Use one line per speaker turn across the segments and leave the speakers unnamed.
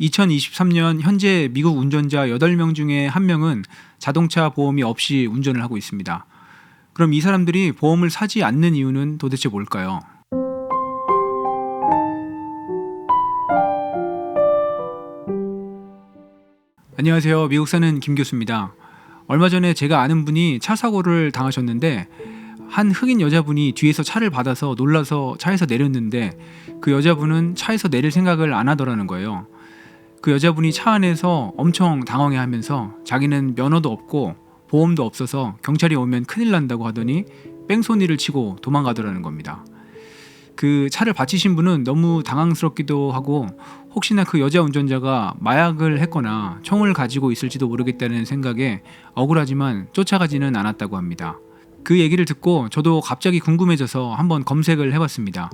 2023년 현재 미국 운전자 8명 중에 1명은 자동차 보험이 없이 운전을 하고 있습니다. 그럼 이 사람들이 보험을 사지 않는 이유는 도대체 뭘까요? 안녕하세요. 미국 사는 김 교수입니다. 얼마 전에 제가 아는 분이 차 사고를 당하셨는데 한 흑인 여자분이 뒤에서 차를 받아서 놀라서 차에서 내렸는데 그 여자분은 차에서 내릴 생각을 안 하더라는 거예요. 그 여자분이 차 안에서 엄청 당황해하면서 자기는 면허도 없고 보험도 없어서 경찰이 오면 큰일 난다고 하더니 뺑소니를 치고 도망가더라는 겁니다. 그 차를 받치신 분은 너무 당황스럽기도 하고 혹시나 그 여자 운전자가 마약을 했거나 총을 가지고 있을지도 모르겠다는 생각에 억울하지만 쫓아가지는 않았다고 합니다. 그 얘기를 듣고 저도 갑자기 궁금해져서 한번 검색을 해봤습니다.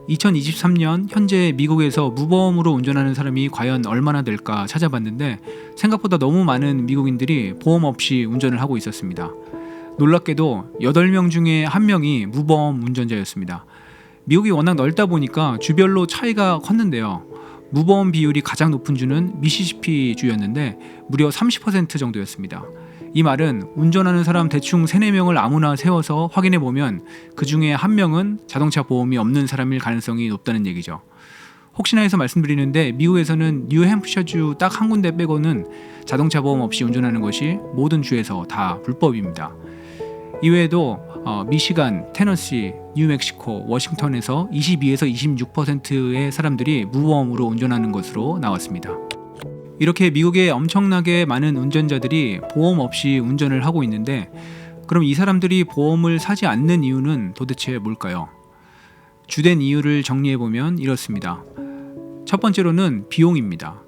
2023년 현재 미국에서 무보험으로 운전하는 사람이 과연 얼마나 될까 찾아봤는데 생각보다 너무 많은 미국인들이 보험 없이 운전을 하고 있었습니다. 놀랍게도 8명 중에 1명이 무보험 운전자였습니다. 미국이 워낙 넓다 보니까 주별로 차이가 컸는데요. 무보험 비율이 가장 높은 주는 미시시피 주였는데 무려 30% 정도였습니다. 이 말은 운전하는 사람 대충 3-4명을 아무나 세워서 확인해 보면 그 중에 1명은 자동차 보험이 없는 사람일 가능성이 높다는 얘기죠. 혹시나 해서 말씀드리는데 미국에서는 뉴햄프셔주 딱 한 군데 빼고는 자동차 보험 없이 운전하는 것이 모든 주에서 다 불법입니다. 이외에도 미시간, 테너시, 뉴멕시코, 워싱턴에서 22에서 26%의 사람들이 무보험으로 운전하는 것으로 나왔습니다. 이렇게 미국에 엄청나게 많은 운전자들이 보험 없이 운전을 하고 있는데 그럼 이 사람들이 보험을 사지 않는 이유는 도대체 뭘까요? 주된 이유를 정리해보면 이렇습니다. 첫 번째로는 비용입니다.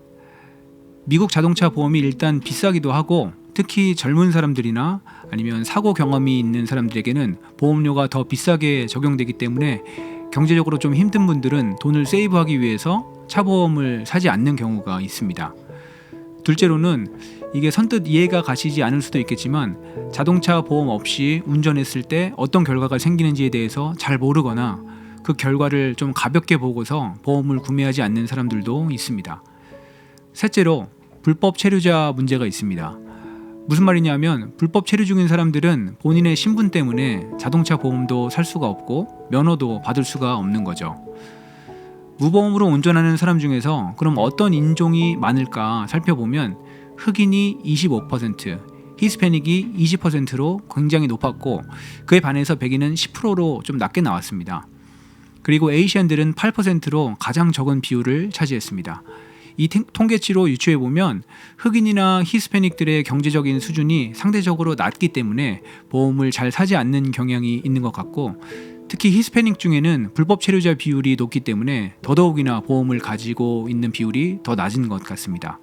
미국 자동차 보험이 일단 비싸기도 하고 특히 젊은 사람들이나 아니면 사고 경험이 있는 사람들에게는 보험료가 더 비싸게 적용되기 때문에 경제적으로 좀 힘든 분들은 돈을 세이브하기 위해서 차 보험을 사지 않는 경우가 있습니다. 둘째로는 이게 선뜻 이해가 가시지 않을 수도 있겠지만 자동차 보험 없이 운전했을 때 어떤 결과가 생기는지에 대해서 잘 모르거나 그 결과를 좀 가볍게 보고서 보험을 구매하지 않는 사람들도 있습니다. 셋째로 불법 체류자 문제가 있습니다. 무슨 말이냐면 불법 체류 중인 사람들은 본인의 신분 때문에 자동차 보험도 살 수가 없고 면허도 받을 수가 없는 거죠. 무보험으로 운전하는 사람 중에서 그럼 어떤 인종이 많을까 살펴보면 흑인이 25%, 히스패닉이 20%로 굉장히 높았고 그에 반해서 백인은 10%로 좀 낮게 나왔습니다. 그리고 에이시안들은 8%로 가장 적은 비율을 차지했습니다. 이 통계치로 유추해보면 흑인이나 히스패닉들의 경제적인 수준이 상대적으로 낮기 때문에 보험을 잘 사지 않는 경향이 있는 것 같고 특히 히스패닉 중에는 불법 체류자 비율이 높기 때문에 더더욱이나 보험을 가지고 있는 비율이 더 낮은 것 같습니다.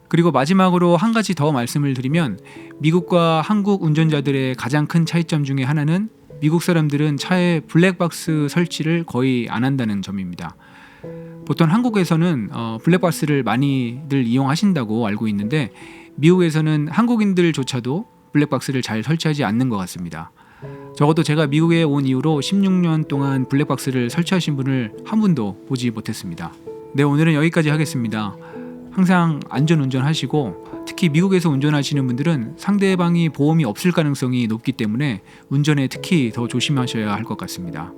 그리고 마지막으로 한 가지 더 말씀을 드리면 미국과 한국 운전자들의 가장 큰 차이점 중에 하나는 미국 사람들은 차에 블랙박스 설치를 거의 안 한다는 점입니다. 보통 한국에서는 블랙박스를 많이들 이용하신다고 알고 있는데 미국에서는 한국인들조차도 블랙박스를 잘 설치하지 않는 것 같습니다. 적어도 제가 미국에 온 이후로 16년 동안 블랙박스를 설치하신 분을 한 분도 보지 못했습니다. 네, 오늘은 여기까지 하겠습니다. 항상 안전운전 하시고 특히 미국에서 운전하시는 분들은 상대방이 보험이 없을 가능성이 높기 때문에 운전에 특히 더 조심하셔야 할 것 같습니다.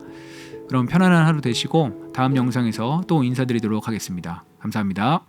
그럼 편안한 하루 되시고 다음 영상에서 또 인사드리도록 하겠습니다. 감사합니다.